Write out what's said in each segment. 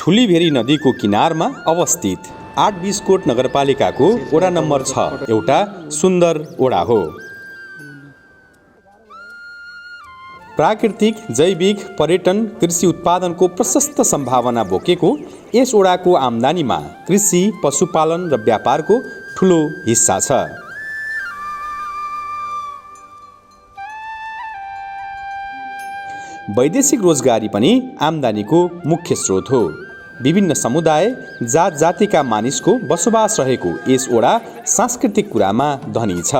ठुलीभेरी नदीको किनारमा अवस्थित 8 बिस्कोट नगरपालिकाको वडा नम्बर 6 एउटा सुन्दर वडा हो। प्राकृतिक, जैविक, पर्यटन, कृषि उत्पादनको प्रशस्त सम्भावना बोकेको यस वडाको आम्दानीमा कृषि, पशुपालन र व्यापारको ठुलो हिस्सा छ। वैदेशिक रोजगारी पनि आम्दानीको मुख्य स्रोत हो। विभिन्न समुदाय, जात जातिका मानिसको बसोबास रहेको यस वडा सांस्कृतिक कुरामा धनी छ।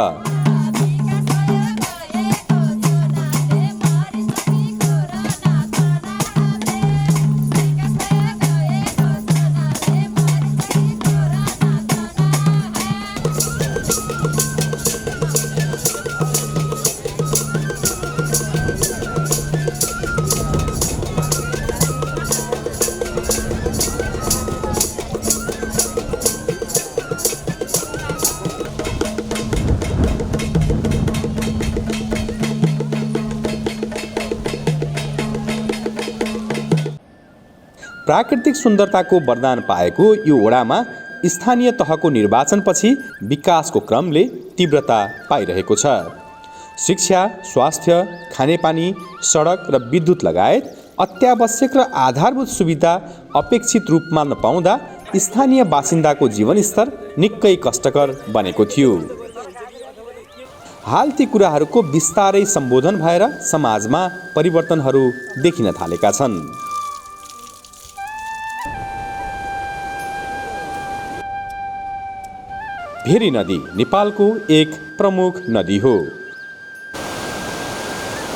प्राकृतिक सुन्दरताको वरदान पाएको यो वडामा स्थानीय तहको निर्वाचनपछि विकासको क्रमले तीव्रता पाइरहेको छ। शिक्षा, स्वास्थ्य, खानेपानी, सडक र विद्युत लगायत अत्यावश्यक र आधारभूत सुविधा अपेक्षित रूपमा नपाउँदा स्थानीय बासिन्दाको जीवनस्तर निकै कष्टकर बनेको थियो। हाल ती कुराहरूको बिस्तारै सम्बोधन भएर समाजमा परिवर्तनहरू देखिन थालेका छन्। भेरी नदी नेपालको एक प्रमुख नदी हो।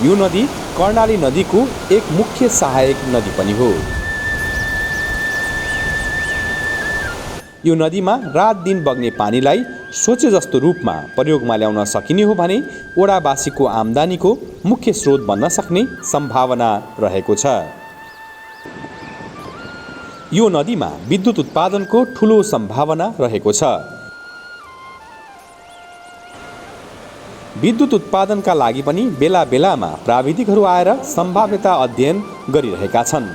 यो नदी कर्णाली नदीको एक मुख्य सहायक नदी पनि हो। यो नदीमा रात दिन बग्ने पानीलाई सोचे जस्तो रूपमा प्रयोगमा ल्याउन सकिने हो भने वडावासीको आम्दानीको मुख्य स्रोत बन्न सक्ने सम्भावना रहेको छ। यो नदीमा विद्युत उत्पादनको ठुलो सम्भावना रहेको छ। विद्युत उत्पादनका लागि पनि बेला बेलामा प्राविधिकहरू आएर सम्भाव्यता अध्ययन गरिरहेका छन्।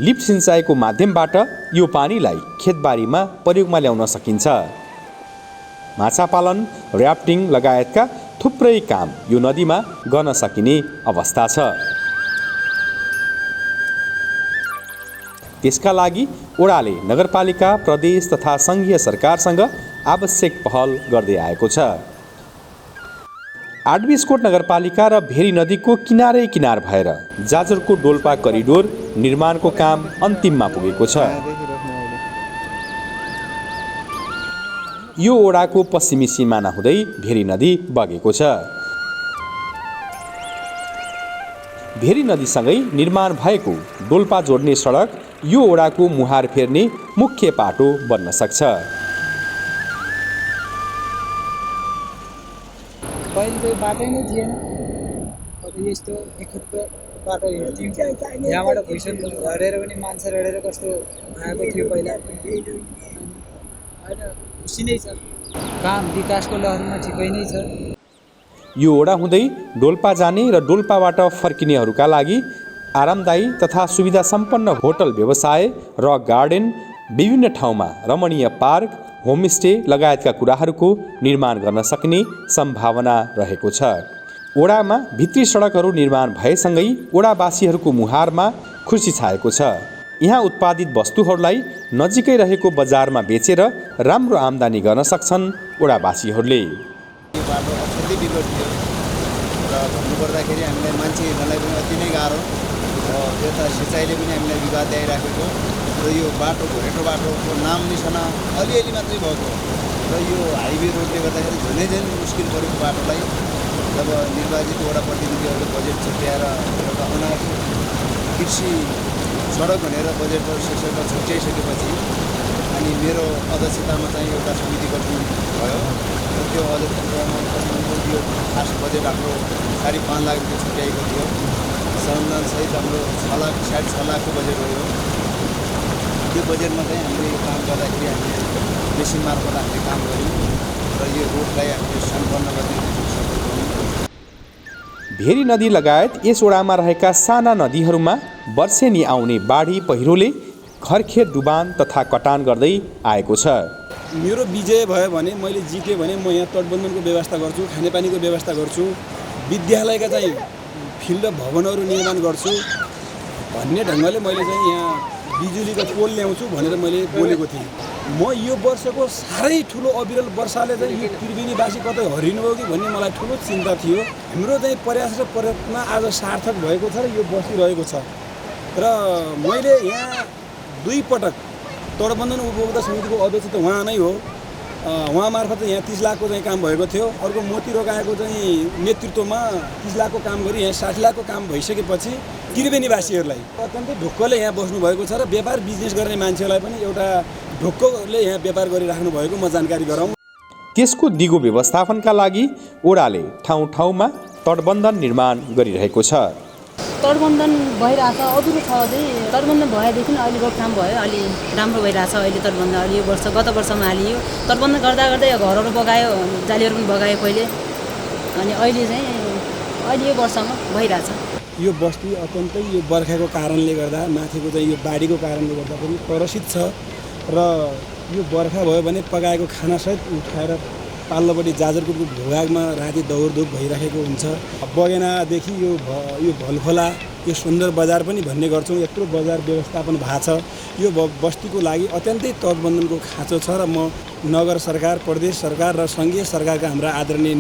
लिफ्ट सिँचाइको माध्यमबाट यो पानीलाई खेतबारीमा प्रयोगमा ल्याउन सकिन्छ। माछा पालन, र्याफ्टिङ लगायतका थुप्रै काम यो नदीमा गर्न सकिने अवस्था छ। त्यसका लागि वडाले नगरपालिका, प्रदेश तथा सङ्घीय सरकारसँग आवश्यक पहल गर्दै आएको छ। 8 बिस्कोट नगरपालिका र भेरी नदीको किनारै किनार भएर जाजरकोट डोल्पा करिडोर निर्माणको काम अन्तिममा पुगेको छ। यो वडाको पश्चिमी सिमाना हुँदै भेरी नदी बगेको छ। भेरी नदीसँगै निर्माण भएको डोल्पा जोड्ने सडक यो वडाको मुहार फेर्ने मुख्य पाटो बन्न सक्छ। पहिले त बाटै नै थिएन। अब यस्तो एकहत्तर बाटो हिँड्थ्यौँ। यहाँबाट भुइँसम्म झरेर पनि मान्छे रडेर कस्तो आएको थियो पहिला। होइन खुसी नै छ। काम विकासको लहरमा ठिकै नै छ। यो वडा हुँदै डोल्पा जाने र डोल्पाबाट फर्किनेहरूका लागि आरामदायी तथा सुविधा सम्पन्न होटल व्यवसाय, रक गार्डन, विभिन्न ठाउँमा रमणीय पार्क, होमस्टे लगायतका कुराहरूको निर्माण गर्न सक्ने सम्भावना रहेको छ। वडामा भित्री सडकहरू निर्माण भएसँगै वडावासीहरूको मुहारमा खुसी छाएको छ। यहाँ उत्पादित वस्तुहरूलाई नजिकै रहेको बजारमा बेचेर राम्रो आम्दानी गर्न सक्छन् वडावासीहरूले। यो बाटो अत्यन्तै बिगड थियो र भन्नुपर्दाखेरि हामीलाई मान्छे हिँड्नलाई पनि अति नै गाह्रो। यता सिँचाइले पनि हामीलाई विवाद आइराखेको र यो बाटो घोरेटो बाटोको नाम निशाना अलिअलि मात्रै भएको र यो हाइवे रोडले गर्दाखेरि झनै मुस्किल परेको बाटोलाई जब निर्वाचित वडा प्रतिनिधिहरूले बजेट छुट्याएर एउटा अनाज कृषि सडक भनेर बजेटको शीर्षकमा छुट्याइसकेपछि अनि मेरो अध्यक्षतामा चाहिँ एउटा समिति गठन भयो र त्यो अध्यक्षतामा यो खास बजेट हाम्रो 5.5 लाख रुपियाँ छुट्याएको थियो। संविधानसहित हाम्रो 6 लाखको बजेट हो। त्यो बजेटमा चाहिँ हामीले यो काम गर्दाखेरि हामीले मेसिन मार्फत हामीले काम गऱ्यौँ र यो रोडलाई हामीले सम्पन्न गर्ने सफल बन्यौँ। भेरी नदी लगायत यस वडामा रहेका साना नदीहरूमा वर्षेनी आउने बाढी पहिरोले घरखेत डुबान तथा कटान गर्दै आएको छ। मेरो विजय भयो भने मैले जितेँ भने म यहाँ तटबन्धनको व्यवस्था गर्छु, खानेपानीको व्यवस्था गर्छु, विद्यालयका चाहिँ फिल्ड भवनहरू निर्माण गर्छु भन्ने ढङ्गले मैले चाहिँ यहाँ बिजुलीको पोल ल्याउँछु भनेर मैले बोलेको थिएँ। म यो वर्षको साह्रै ठुलो अविरल वर्षाले चाहिँ यो त्रिवेणीवासी कतै हरिनुभयो कि भन्ने मलाई ठुलो चिन्ता थियो। हाम्रो चाहिँ प्रयास र प्रयत्न आज सार्थक भएको छ र यो बसिरहेको छ र मैले यहाँ 2 पटक तटबन्धन उपभोक्ता समितिको अध्यक्ष त उहाँ नै हो, उहाँ मार्फत यहाँ 30 लाखको चाहिँ काम भएको थियो। अर्को मोती रोकाएको चाहिँ नेतृत्वमा 30 लाखको काम गरी यहाँ 60 लाखको काम भइसकेपछि त्रिवेणीवासीहरूलाई अत्यन्तै ढुक्कले यहाँ बस्नुभएको छ र व्यापार बिजनेस गर्ने मान्छेलाई पनि एउटा ढुक्कले यहाँ व्यापार गरिराख्नु भएको म जानकारी गराउँ। त्यसको दिगो व्यवस्थापनका लागि ओडाले ठाउँ ठाउँमा तटबन्धन निर्माण गरिरहेको छ। तटबन्धन भइरहेछ, अधुरो छ अझै। तटबन्धन भएदेखि अहिले रोकथाम भयो, अलि राम्रो भइरहेछ अहिले तटबन्धन। अहिले यो वर्ष गत वर्षमा हालियो, तटबन्धन गर्दा गर्दै घरहरू बगायो, जालीहरू पनि बगायो पहिले, अनि अहिले यो वर्षमा भइरहेछ। यो बस्ती अत्यन्तै यो बर्खाको कारणले गर्दा माथिको चाहिँ यो बाढीको कारणले गर्दा पनि त्रसित छ र यो बर्खा भयो भने पकाएको खानासहित उठाएर पाल्लोपट्टि जाजरकोटको भूभागमा राति दौडधुप भइरहेको हुन्छ। बगेनादेखि यो भलखोला यो सुन्दर बजार पनि भन्ने गर्छौँ, यत्रो बजार व्यवस्थापन भएको छ। यो बस्तीको लागि अत्यन्तै तटबन्धनको खाँचो छ र म नगर सरकार, प्रदेश सरकार र सङ्घीय सरकारका हाम्रा आदरणीय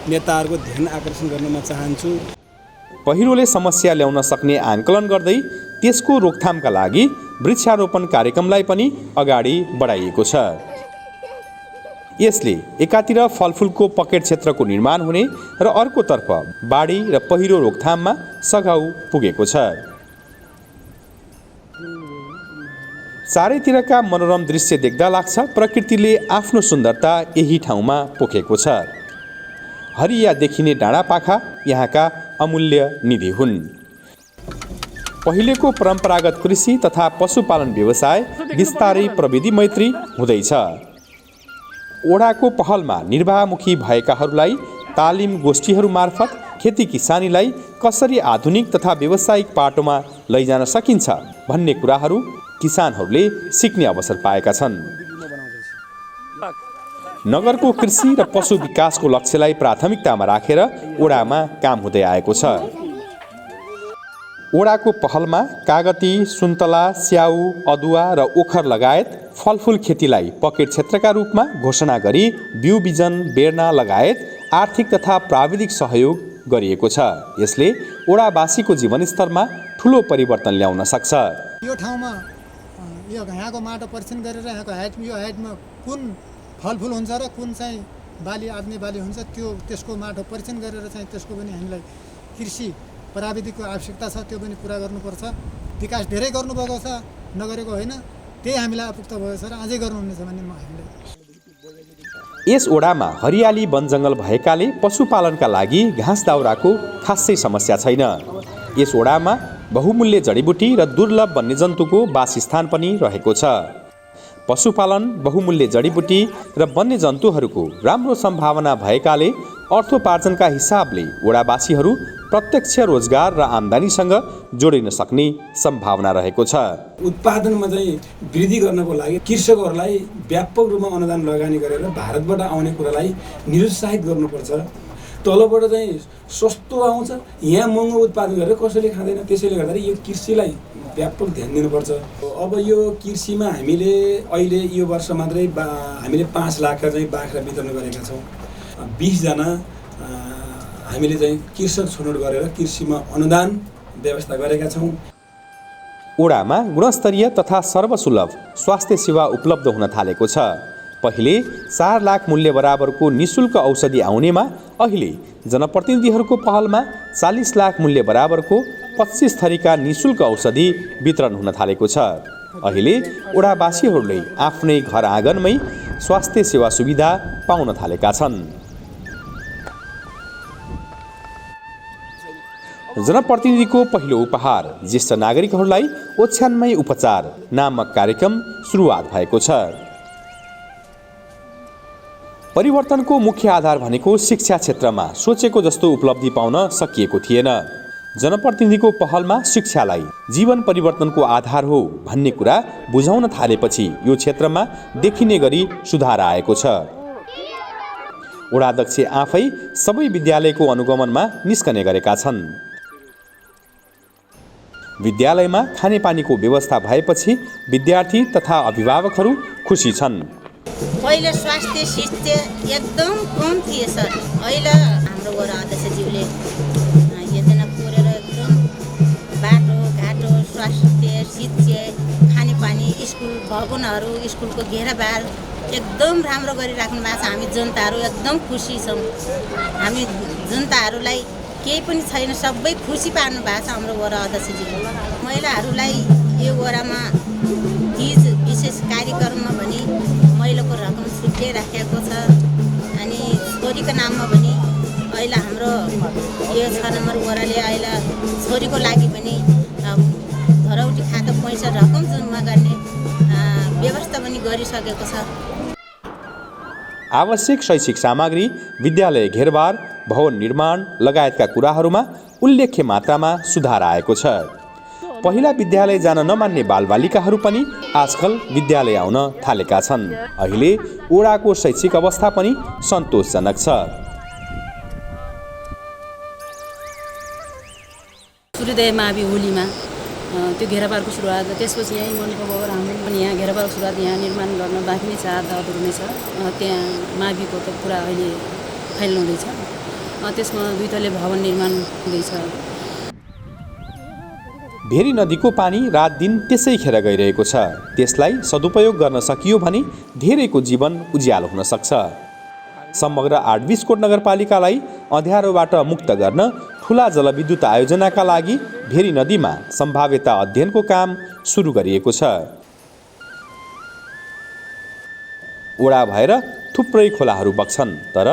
नेताहरूको ध्यान आकर्षण गर्न म चाहन्छु। पहिरोले समस्या ल्याउन सक्ने आकलन गर्दै त्यसको रोकथामका लागि वृक्षारोपण कार्यक्रमलाई पनि अगाडि बढाइएको छ। यसले एकातिर फलफुलको पकेट क्षेत्रको निर्माण हुने र अर्कोतर्फ बाढी र पहिरो रोकथाममा सघाउ पुगेको छ। चारैतिरका मनोरम दृश्य देख्दा लाग्छ प्रकृतिले आफ्नो सुन्दरता यही ठाउँमा पोखेको छ। हरिया देखिने डाँडापाखा यहाँका अमूल्य निधि हुन्। पहिलेको परम्परागत कृषि तथा पशुपालन व्यवसाय बिस्तारै प्रविधि मैत्री हुँदैछ। ओडाको पहलमा निर्वाहमुखी भएकाहरूलाई तालिम गोष्ठीहरू मार्फत खेती किसानीलाई कसरी आधुनिक तथा व्यावसायिक पाटोमा लैजान सकिन्छ भन्ने कुराहरू किसानहरूले सिक्ने अवसर पाएका छन्। नगरको कृषि र पशु विकासको लक्ष्यलाई प्राथमिकतामा राखेर ओडामा काम हुँदै आएको छ। ओडाको पहलमा कागती, सुन्तला, स्याउ, अदुवा र ओखर लगायत फलफुल खेतीलाई पकेट क्षेत्रका रूपमा घोषणा गरी बिउ बिजन बेर्ना लगायत आर्थिक तथा प्राविधिक सहयोग गरिएको छ। यसले ओडावासीको जीवनस्तरमा ठुलो परिवर्तन ल्याउन सक्छ। यो ठाउँमा यहाँको माटो परीक्षण गरेर यहाँको हाइटमा कुन फलफुल हुन्छ र कुन चाहिँ बाली आग्ने बाली हुन्छ त्यसको माटो परीक्षण गरेर चाहिँ त्यसको पनि हामीलाई कृषि प्राविधिकको आवश्यकता छ, त्यो पनि पुरा गर्नुपर्छ। विकास धेरै गर्नुभएको छ, नगरेको होइन, त्यही हामीलाई अपुग्त भएको छ र अझै गर्नुहुनेछ भन्ने हामीलाई। यस ओडामा हरियाली वनजङ्गल भएकाले पशुपालनका लागि घाँस दाउराको खासै समस्या छैन। यस ओडामा बहुमूल्य जडीबुटी र दुर्लभ वन्यजन्तुको वासस्थान पनि रहेको छ। पशुपालन, बहुमूल्य जडीबुटी र वन्यजन्तुहरूको राम्रो सम्भावना भएकाले अर्थोपार्जनका हिसाबले ओडावासीहरू प्रत्यक्ष रोजगार र आम्दानीसँग जोडिन सक्ने सम्भावना रहेको छ। उत्पादनमा चाहिँ वृद्धि गर्नको लागि कृषकहरूलाई व्यापक रूपमा अनुदान लगानी गरेर भारतबाट आउने कुरालाई निरुत्साहित गर्नुपर्छ। तलबाट चाहिँ सस्तो आउँछ, यहाँ महँगो उत्पादन गरेर कसैले खाँदैन। त्यसैले गर्दाखेरि यो कृषिलाई व्यापक ध्यान दिनुपर्छ। अब यो कृषिमा हामीले अहिले यो वर्ष मात्रै हामीले 5 लाखका चाहिँ बाख्रा वितरण गरेका छौँ। 20 जना हामीले चाहिँ कृषक छनौट गरेर कृषिमा अनुदान व्यवस्था गरेका छौँ। ओडामा गुणस्तरीय तथा सर्वसुलभ स्वास्थ्य सेवा उपलब्ध हुन थालेको छ। पहिले 4 लाख मूल्य बराबरको निःशुल्क औषधि आउनेमा अहिले जनप्रतिनिधिहरूको पहलमा 40 लाख मूल्य बराबरको 25 थरीका निःशुल्क औषधि वितरण हुन थालेको छ। अहिले ओडावासीहरूले आफ्नै घर आँगनमै स्वास्थ्य सेवा सुविधा पाउन थालेका छन्। जनप्रतिनिधिको पहिलो उपहार ज्येष्ठ नागरिकहरूलाई ओछ्यानमै उपचार नामक कार्यक्रम सुरुवात भएको छ। परिवर्तनको मुख्य आधार भनेको शिक्षा क्षेत्रमा सोचेको जस्तो उपलब्धि पाउन सकिएको थिएन। जनप्रतिनिधिको पहलमा शिक्षालाई जीवन परिवर्तनको आधार हो भन्ने कुरा बुझाउन थालेपछि यो क्षेत्रमा देखिने गरी सुधार आएको छ। वडाध्यक्ष आफै सबै विद्यालयको अनुगमनमा निस्कने गरेका छन्। विद्यालयमा खानेपानीको व्यवस्था भएपछि विद्यार्थी तथा अभिभावकहरू खुसी छन्। पहिले स्वास्थ्य शिक्षा एकदम कम थिए सर। अहिले हाम्रो वडा अध्यक्षज्यूले योजना कोरेर एकदम बाटो घाटो स्वास्थ्य शिक्षा खानेपानी स्कुल भवनहरू स्कुलको घेराबार एकदम राम्रो गरिराख्नु भएको छ। हामी जनताहरू एकदम खुसी छौँ। हामी जनताहरूलाई केही पनि छैन, सबै खुसी पार्नु भएको छ हाम्रो वडा अध्यक्षज्यूले। महिलाहरूलाई यो वडामा तीज विशेष कार्यक्रममा पनि महिलाको रकम छुट्टै राखेको छ। अनि छोरीको नाममा पनि अहिले हाम्रो यो 6 नम्बर वडाले अहिले छोरीको लागि पनि धरौटी खाता पैसा रकम जम्मा गर्ने व्यवस्था पनि गरिसकेको छ। आवश्यक शैक्षिक सामग्री, विद्यालय घेरबार, भवन निर्माण लगायतका कुराहरूमा उल्लेख्य मात्रामा सुधार आएको छ। पहिला विद्यालय जान नमान्ने बालबालिकाहरू पनि आजकल विद्यालय आउन थालेका छन्। अहिले ओडाको शैक्षिक अवस्था पनि सन्तोषजनक छ। सूर्योदय मावि होलीमा त्यो घेराबारको सुरुवात, त्यसपछि यहीँ मनको बगर हाम्रो पनि यहाँ घेराबारको सुरुवात यहाँ निर्माण गर्न बाँकी नै छ, आधा अधुरो नै छ। त्यहाँ माविको त पुरा अहिले फाइनल हुँदैछ। त्यसमा 2 तले भवन निर्माण हुँदैछ। भेरी नदीको पानी रात दिन त्यसै खेर गइरहेको छ। त्यसलाई सदुपयोग गर्न सकियो भने धेरैको जीवन उज्यालो हुन सक्छ। समग्र 8 बिस्कोट नगरपालिकालाई अँध्यारोबाट मुक्त गर्न ठुला जलविद्युत आयोजनाका लागि भेरी नदीमा सम्भाव्यता अध्ययनको काम सुरु गरिएको छ। ओडा भएर थुप्रै खोलाहरू बग्छन्, तर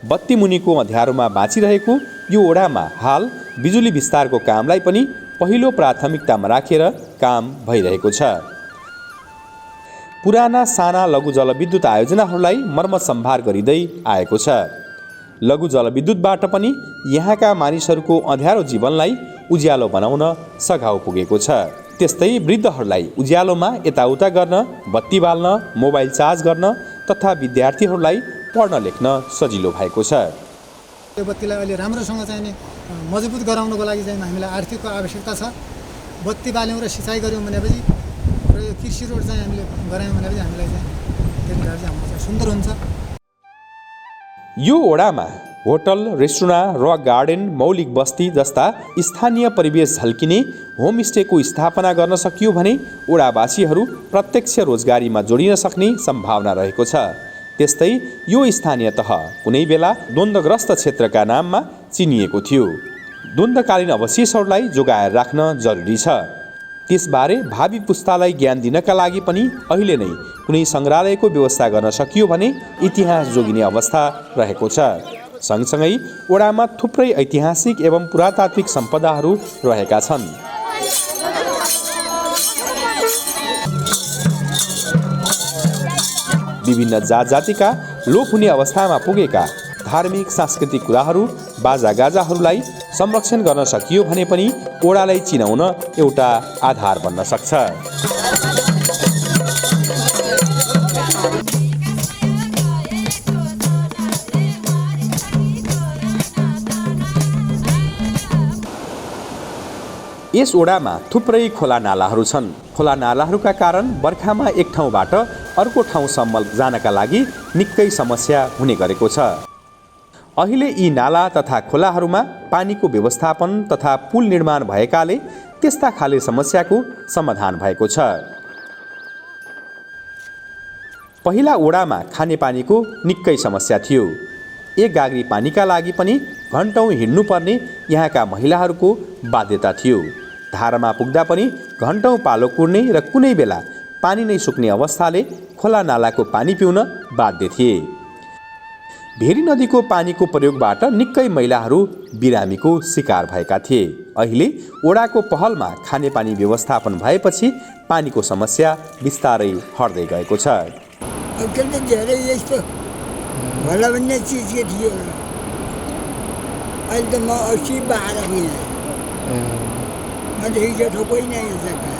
बत्ती मुनिको अँध्यारोमा बाँचिरहेको यो ओडामा हाल बिजुली विस्तारको कामलाई पनि पहिलो प्राथमिकतामा राखेर काम भइरहेको छ। पुराना साना लघु जलविद्युत आयोजनाहरूलाई मर्मत सम्भार गरिँदै आएको छ। लघु जलविद्युतबाट पनि यहाँका मानिसहरूको अँध्यारो जीवनलाई उज्यालो बनाउन सघाउ पुगेको छ। त्यस्तै वृद्धहरूलाई उज्यालोमा यताउता गर्न, बत्ती बाल्न, मोबाइल चार्ज गर्न तथा विद्यार्थीहरूलाई पढ्न लेख्न सजिलो भएको छ। यो बत्तीलाई अहिले राम्रोसँग चाहिँ मजबुत गराउनको लागि चाहिँ हामीलाई आर्थिकको आवश्यकता छ। बत्ती बाल्यौँ र सिँचाइ गऱ्यौँ भनेपछि र यो कृषि रोड चाहिँ हामीले गरायौँ भनेपछि हामीलाई चाहिँ त्यतिखेर चाहिँ हाम्रो चाहिँ सुन्दर हुन्छ। यो ओडामा होटल, रेस्टुरेन्ट, रक गार्डन, मौलिक बस्ती जस्ता स्थानीय परिवेश झल्किने होमस्टेको स्थापना गर्न सकियो भने ओडावासीहरू प्रत्यक्ष रोजगारीमा जोडिन सक्ने सम्भावना रहेको छ। त्यस्तै यो स्थानीय तह कुनै बेला द्वन्द्वग्रस्त क्षेत्रका नाममा चिनिएको थियो। द्वन्द्वकालीन अवशेषहरूलाई जोगाएर राख्न जरुरी छ। त्यसबारे भावी पुस्तालाई ज्ञान दिनका लागि पनि अहिले नै कुनै सङ्ग्रहालयको व्यवस्था गर्न सकियो भने इतिहास जोगिने अवस्था रहेको छ। सँगसँगै ओडामा थुप्रै ऐतिहासिक एवं पुरातात्विक सम्पदाहरू रहेका छन्। विभिन्न जात जातिका लोप हुने अवस्थामा पुगेका धार्मिक सांस्कृतिक कुराहरू, बाजागाजाहरूलाई संरक्षण गर्न सकियो भने पनि ओडालाई चिनाउन एउटा आधार बन्न सक्छ। यस ओडामा थुप्रै खोला नालाहरू छन्। खोला नालाहरूका कारण बर्खामा एक ठाउँबाट अर्को ठाउँसम्म जानका लागि निकै समस्या हुने गरेको छ। अहिले यी नाला तथा खोलाहरूमा पानीको व्यवस्थापन तथा पुल निर्माण भएकाले त्यस्ता खाले समस्याको समाधान भएको छ। पहिला ओडामा खानेपानीको निकै समस्या थियो। एक गाग्री पानीका लागि पनि घन्टौँ हिँड्नुपर्ने यहाँका महिलाहरूको बाध्यता थियो। धारामा पुग्दा पनि घन्टौँ पालो कुर्ने र कुनै बेला पानी नै सुक्ने अवस्थाले खोला नालाको पानी पिउन बाध्य थिए। भेरी नदीको पानीको प्रयोगबाट निकै महिलाहरू बिरामीको शिकार भएका थिए। अहिले ओडाको पहलमा खानेपानी व्यवस्थापन भएपछि पानीको समस्या बिस्तारै हट्दै गएको छ। धेरै यस्तो होला भन्ने चिज के थियो। अहिले त म 80-12 देखि जेठो कोही नै जग्गा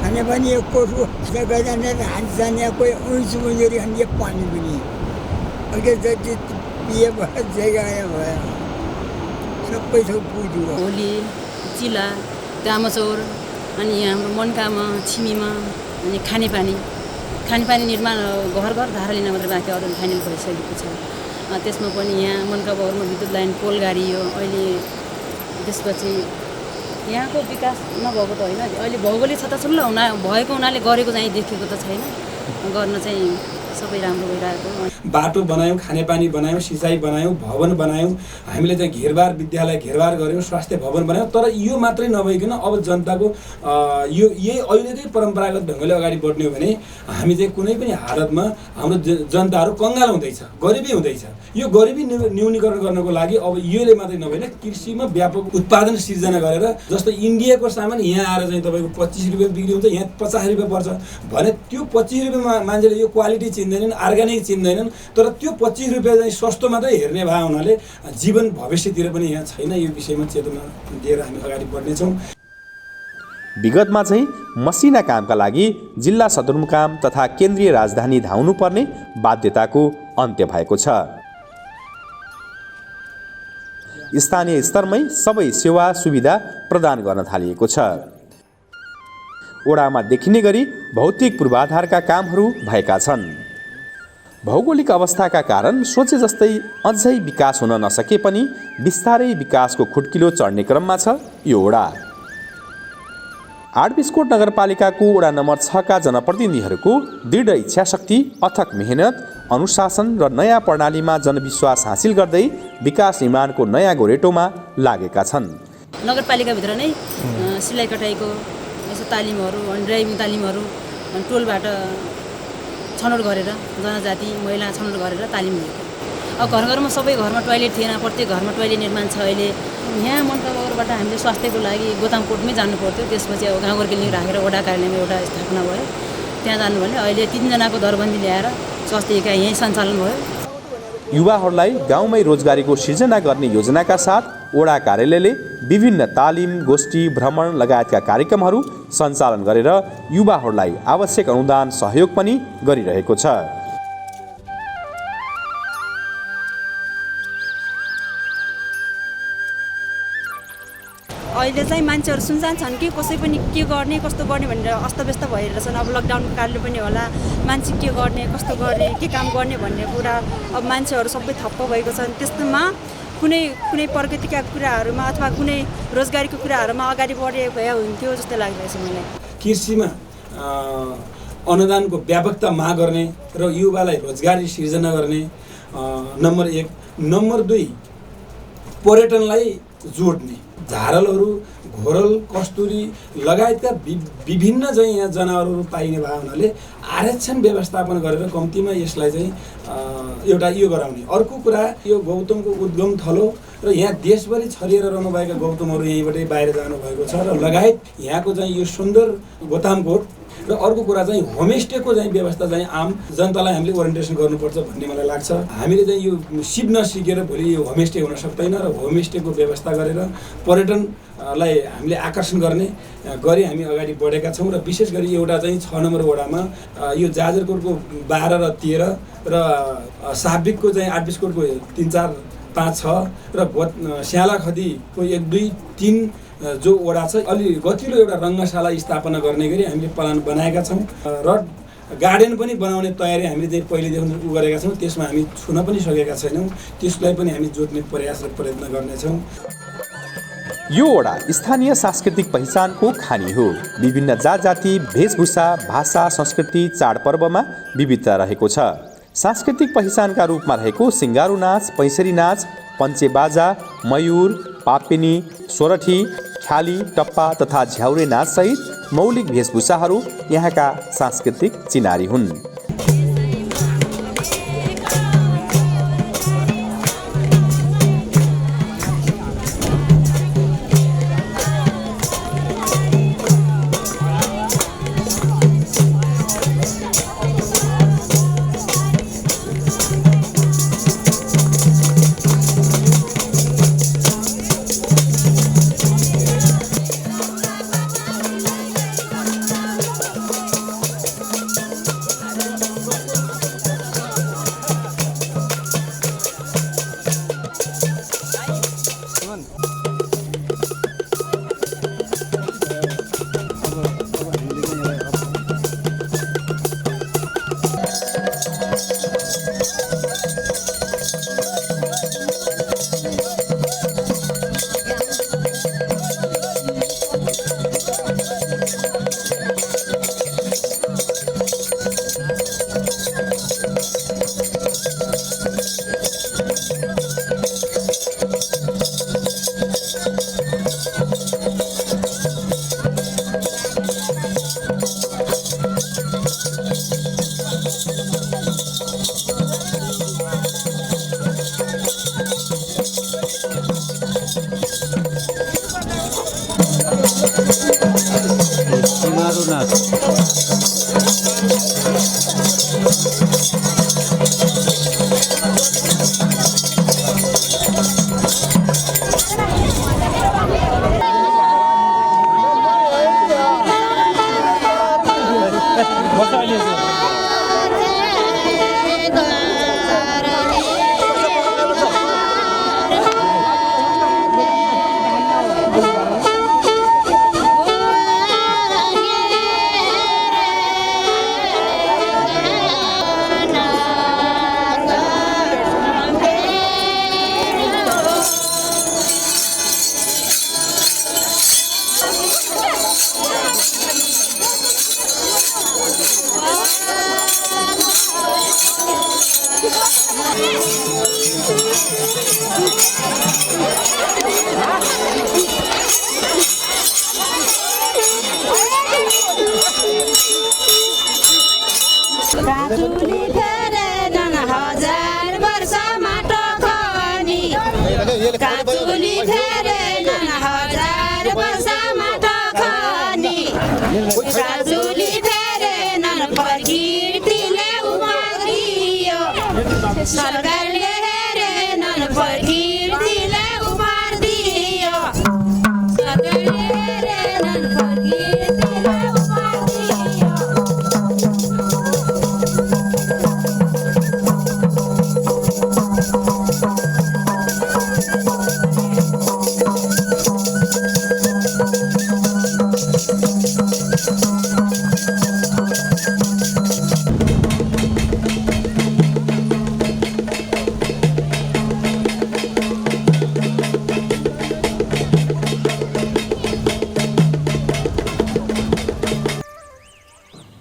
खाने पनि एक कोठो जग्गा जाने हात जाने कोही उइसु मुजुरी खाने पानी पनि अघि जति पिए भयो जग्गा भयो सबै थोक पुग्यो होली चिला दामचौर अनि यहाँ हाम्रो मनकामा छिमीमा अनि खानेपानी निर्माण घर धारा लिन मात्रै बाँकी अरू फाइनल भइसकेको छ। त्यसमा पनि यहाँ मनका बहरमा विद्युत लाइन पोल गाडियो अहिले। त्यसपछि यहाँको विकास नभएको त होइन, अहिले भौगोलिक छताछुल्लो भएको हुनाले गरेको चाहिँ देखेको त छैन। गर्न चाहिँ सबै राम्रो भइरहेको। बाटो बनायौँ, खानेपानी बनायौँ, सिँचाइ बनायौँ, भवन बनायौँ, हामीले चाहिँ घेरबार विद्यालय घेरबार गऱ्यौँ, स्वास्थ्य भवन बनायौँ। तर यो मात्रै नभइकन अब जनताको यही अहिलेकै परम्परागत ढङ्गले अगाडि बढ्ने हो भने हामी चाहिँ कुनै पनि हालतमा हाम्रो जनताहरू कङ्गाल हुँदैछ, गरिबी हुँदैछ। यो गरिबी न्यूनीकरण गर्नको लागि अब योले मात्रै नभएन कृषिमा व्यापक उत्पादन सिर्जना गरेर, जस्तो इन्डियाको सामान यहाँ आएर चाहिँ तपाईँको 25 रुपियाँ बिक्री हुन्छ, यहाँ 50 रुपियाँ पर्छ भने त्यो 25 रुपियाँमा मान्छेले यो क्वालिटी चिन्दैनन्, अर्ग्यानिक चिन्दैनन्। तर त्यो 25 रुपियाँ चाहिँ सस्तो मात्रै हेर्ने भए हुनाले जीवन भविष्यतिर पनि यहाँ छैन। यो विषयमा चेतना दिएर हामी अगाडि बढ्नेछौँ। विगतमा चाहिँ मसिना कामका लागि जिल्ला सदरमुकाम तथा केन्द्रीय राजधानी धाउनुपर्ने बाध्यताको अन्त्य भएको छ। स्थानीय स्तरमै सबै सेवा सुविधा प्रदान गर्न थालिएको छ। ओडामा देखिने गरी भौतिक पूर्वाधारका कामहरू भएका छन्। भौगोलिक अवस्थाका कारण सोचे जस्तै अझै विकास हुन नसके पनि बिस्तारै विकासको खुड्किलो चढ्ने क्रममा छ यो ओडा। आठबिसकोट नगरपालिकाको वडा नम्बर 6 का जनप्रतिनिधिहरूको दृढ इच्छाशक्ति, अथक मेहनत, अनुशासन र नयाँ प्रणालीमा जनविश्वास हासिल गर्दै विकास निर्माणको नयाँ गोरेटोमा लागेका छन्। नगरपालिकाभित्र नै सिलाइ कटाइको यस्तो तालिमहरू अनि ड्राइभिङ तालिमहरू अनि टोलबाट छनौट गरेर जनजाति महिला छनौट गरेर तालिम दिएको। अब घर घरमा सबै घरमा टोयलेट थिएन, प्रत्येक घरमा टोयलेट निर्माण छ अहिले। यहाँ मनकाबाट हामीले स्वास्थ्यको लागि गोतामकोटमै जानु पर्थ्यो। त्यसपछि अब गाउँघर क्लिनिक राखेर वडा कार्यालयमा एउटा स्थापना भयो, त्यहाँ जानु भने अहिले 3 जनाको दरबन्दी ल्याएर स्वास्थ्य इकाइ यहीँ सञ्चालन भयो। युवाहरूलाई गाउँमै रोजगारीको सिर्जना गर्ने योजनाका साथ वडा कार्यालयले विभिन्न तालिम, गोष्ठी, भ्रमण लगायतका कार्यक्रमहरू सञ्चालन गरेर युवाहरूलाई आवश्यक अनुदान सहयोग पनि गरिरहेको छ। अहिले चाहिँ मान्छेहरू सुनसान छन् कि कसै पनि के गर्ने कस्तो गर्ने भनेर अस्तव्यस्त भएर छन्। अब लकडाउनको कारणले पनि होला, मान्छे के गर्ने कस्तो गर्ने के काम गर्ने भन्ने कुरा अब मान्छेहरू सबै ठप्प भएको छन्। त्यस्तोमा कुनै प्रगतिका कुराहरूमा अथवा कुनै रोजगारीको कुराहरूमा अगाडि बढे भए हुन्थ्यो जस्तो लागिरहेछ मलाई। कृषिमा अनुदानको व्यापकता माग गर्ने र युवालाई रोजगारी सिर्जना गर्ने नम्बर 1। नम्बर 2 पर्यटनलाई जोड्ने, झारलहरू, घोरल, कस्तुरी लगायतका विभिन्न चाहिँ यहाँ जनावरहरू पाइने भए हुनाले आरक्षण व्यवस्थापन गरेर कम्तीमा यसलाई चाहिँ एउटा यो गराउने। अर्को कुरा यो गौतमको उद्गम थलो र यहाँ देशभरि छरिएर रहनुभएका गौतमहरू यहीँबाटै बाहिर जानुभएको छ र लगायत यहाँको चाहिँ यो सुन्दर गोतामकोट। र अर्को कुरा चाहिँ होमस्टेको चाहिँ व्यवस्था चाहिँ आम जनतालाई हामीले ओरिएन्टेसन गर्नुपर्छ भन्ने मलाई लाग्छ। हामीले चाहिँ यो सिप नसिकेर भोलि यो होमस्टे हुन सक्दैन र होमस्टेको व्यवस्था गरेर पर्यटनलाई हामीले आकर्षण गर्ने गरी हामी अगाडि बढेका छौँ। र विशेष गरी एउटा चाहिँ 6 नम्बर वडामा यो जाजरकोटको 12 र 13 र साबिकको चाहिँ आठबिसकोटको 3, 4, 5, 6 र स्यालाखदीको 1, 2, 3 जो वडा छ अलि गतिलो एउटा रङ्गशाला स्थापना गर्ने गरी हामीले प्लान बनाएका छौँ। र गार्डन पनि बनाउने तयारी हामीले चाहिँ पहिलेदेखि गरेका छौँ। त्यसमा हामी छुन पनि सकेका छैनौँ। त्यसलाई पनि हामी जोड्ने प्रयास र प्रयत्न गर्नेछौँ। यो वडा स्थानीय सांस्कृतिक पहिचानको खानी हो। विभिन्न जात-जाति, वेशभूषा, भाषा, संस्कृति, चाडपर्वमा विविधता रहेको छ। सांस्कृतिक पहिचानका रूपमा रहेको सिङ्गारो नाच, पैँसरी नाच, पञ्चे बाजा, मयूर, पापिनी, सोरठी, ख्याली, टप्पा तथा झ्याउरे नाचसहित मौलिक वेशभूषाहरू यहाँका सांस्कृतिक चिनारी हुन्। सरकारले हेरेनन् प्रकृतिलाई उपहार दियो सरकारले हेरेनन् प्रकृतिलाई उपहार दियो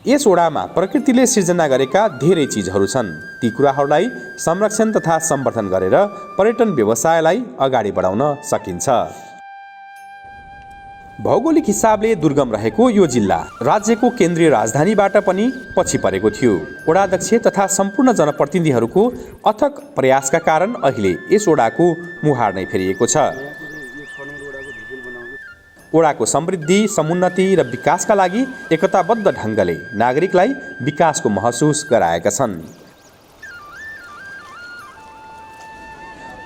यस ओडामा प्रकृतिले सिर्जना गरेका धेरै चिजहरू छन्। ती कुराहरूलाई संरक्षण तथा सम्वर्धन गरेर पर्यटन व्यवसायलाई अगाडि बढाउन सकिन्छ। भौगोलिक हिसाबले दुर्गम रहेको यो जिल्ला राज्यको केन्द्रीय राजधानीबाट पनि पछि परेको थियो। ओडाध्यक्ष तथा सम्पूर्ण जनप्रतिनिधिहरूको अथक प्रयासका कारण अहिले यस ओडाको मुहार नै फेरिएको छ। ओडाको समृद्धि, समुन्नति र विकासका लागि एकताबद्ध ढङ्गले नागरिकलाई विकासको महसुस गराएका छन्।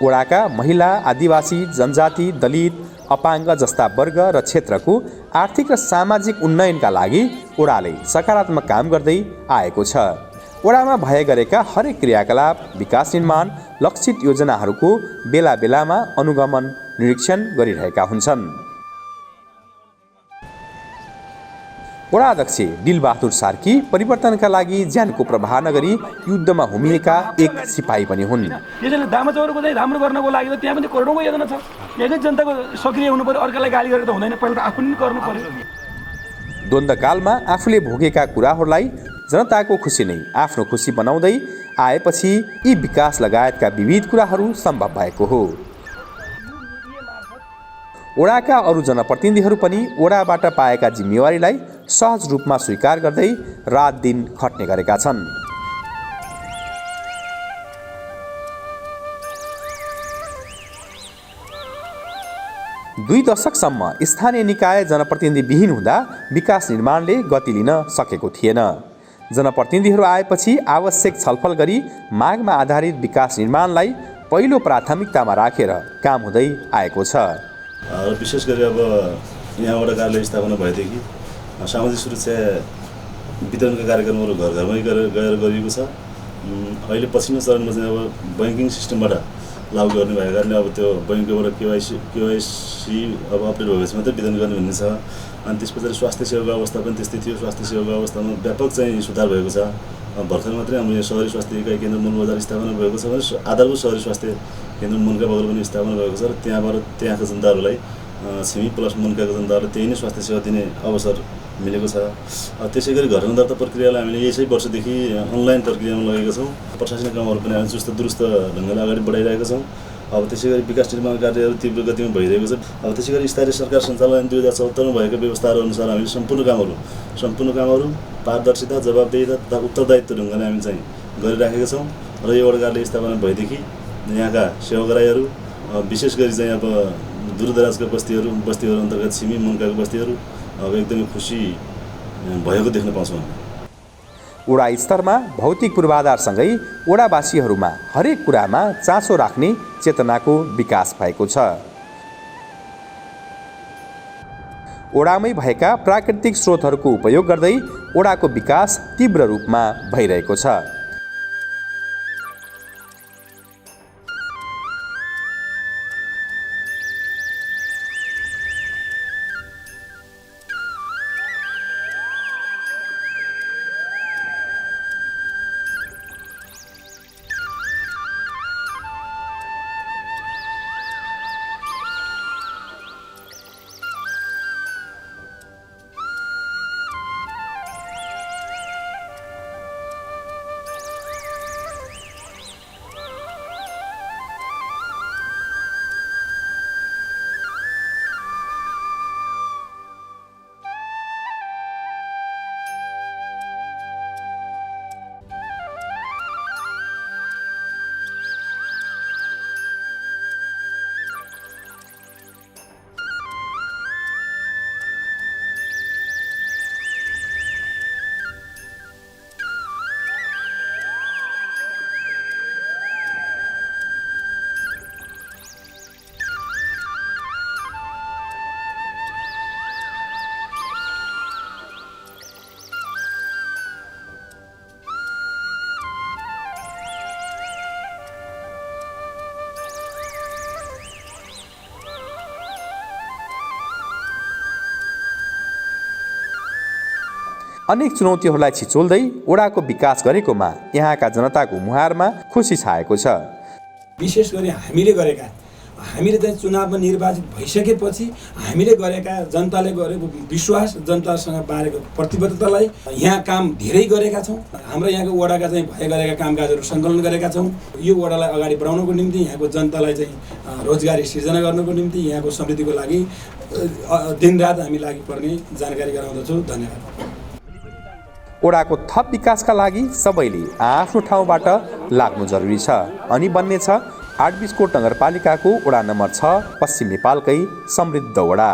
ओडाका महिला, आदिवासी, जनजाति, दलित, अपाङ्ग जस्ता वर्ग र क्षेत्रको आर्थिक र सामाजिक उन्नयनका लागि ओडाले सकारात्मक काम गर्दै आएको छ। ओडामा भए गरेका हरेक क्रियाकलाप, विकास निर्माण, लक्षित योजनाहरूको बेला बेलामा अनुगमन, निरीक्षण गरिरहेका हुन्छन्। वडाध्यक्ष दिलबहादुर सार्की परिवर्तनका लागि ज्यानको प्रवाह नगरी युद्धमा हुमिएका एक सिपाही पनि हुन्। यसैले दामचौरको चाहिँ राम्रो गर्नको लागि त त्यहाँ पनि करोडौँको योजना छ। यही जनताको सक्रिय हुनु पर्यो, अर्कालाई गाली गरेर त हुँदैन, पहिला त आफू पनि गर्नु पर्यो। द्वन्द्वकालमा आफूले भोगेका कुराहरूलाई जनताको खुसी नै आफ्नो खुसी बनाउँदै आएपछि यी विकास लगायतका विविध कुराहरू सम्भव भएको हो। ओडाका अरू जनप्रतिनिधिहरू पनि ओडाबाट पाएका जिम्मेवारीलाई सहज रूपमा स्वीकार गर्दै रात दिन खट्ने गरेका छन्। 2 दशकसम्म स्थानीय निकाय जनप्रतिनिधिविहीन हुँदा विकास निर्माणले गति लिन सकेको थिएन। जनप्रतिनिधिहरू आएपछि आवश्यक छलफल गरी मागमा आधारित विकास निर्माणलाई पहिलो प्राथमिकतामा राखेर काम हुँदै आएको छ। विशेष गरी अब यहाँबाट कार्यालय स्थापना भएदेखि सामाजिक सुरक्षा वितरणका कार्यक्रमहरू घर घरमै गएर गरिएको छ। अहिले पछिल्लो चरणमा चाहिँ अब बैंकिङ सिस्टमबाट लागू गर्ने भएको कारणले अब त्यो बैंकबाट केवाइसी अब अपडेट भएपछि मात्रै वितरण गर्ने भन्ने छ। अनि त्यस पछाडि स्वास्थ्य सेवाको अवस्था पनि त्यस्तै थियो। स्वास्थ्य सेवाको अवस्थामा व्यापक चाहिँ सुधार भएको छ। भर्खर मात्रै हाम्रो यहाँ सहरी स्वास्थ्य इकाइ केन्द्र मुलबजार स्थापना भएको छ भने आधारभूत सहरी स्वास्थ्य केन्द्र मुनका बगल पनि स्थापना भएको छ र त्यहाँबाट त्यहाँका जनताहरूलाई छिमी प्लस मुनकाको जनताहरूलाई त्यही नै स्वास्थ्य सेवा दिने अवसर मिलेको छ। त्यसै गरी घर दर्ता प्रक्रियालाई हामीले यसै वर्षदेखि अनलाइन प्रक्रियामा लगेका छौँ। प्रशासनिक कामहरू पनि हामी चुस्त दुरुस्त ढङ्गले अगाडि बढाइरहेका छौँ। अब त्यसै गरी विकास निर्माण कार्यहरू तीव्र गतिमा भइरहेको छ। अब त्यसै गरी स्थानीय सरकार सञ्चालन 2074 भएका व्यवस्थाहरू अनुसार हामीले सम्पूर्ण कामहरू पारदर्शिता, जवाबदेहिता तथा उत्तरदायित्व ढङ्गले हामी चाहिँ गरिराखेका छौँ र यो वडाकारले स्थापना भएदेखि यहाँका सेवाग्राहीहरू विशेष गरी चाहिँ अब दूरदराजका बस्तीहरू अन्तर्गत छिमी मुन्काको बस्तीहरू अब एकदमै खुसी भएको देख्न पाउँछौँ। वडा स्तरमा भौतिक पूर्वाधारसँगै वडावासीहरूमा हरेक कुरामा चासो राख्ने चेतनाको विकास भएको छ। वडामै भएका प्राकृतिक स्रोतहरूको उपयोग गर्दै वडाको विकास तीव्र रूपमा भइरहेको छ। अनेक चुनौतीहरूलाई छिचोल्दै वडाको विकास गरेकोमा यहाँका जनताको मुहारमा खुसी छाएको छ। विशेष गरी हामीले चाहिँ चुनावमा निर्वाचित भइसकेपछि हामीले गरेका जनताले गरेको विश्वास, जनतासँग बारेको प्रतिबद्धतालाई यहाँ काम धेरै गरेका छौँ। हाम्रो यहाँको वडाका चाहिँ गरेका कामकाजहरू सङ्कलन गरेका छौँ। यो वडालाई अगाडि बढाउनको निम्ति, यहाँको जनतालाई चाहिँ रोजगारी सिर्जना गर्नको निम्ति, यहाँको समृद्धिको लागि दिनरात हामी लागि पर्ने जानकारी गराउँदछौँ। धन्यवाद। वडाको थप विकासका लागि सबैले आफ्नो ठाउँबाट लाग्नु जरुरी छ अनि बन्ने छ आठबीसकोट नगरपालिकाको वडा नम्बर 6 पश्चिम नेपालकै समृद्ध वडा।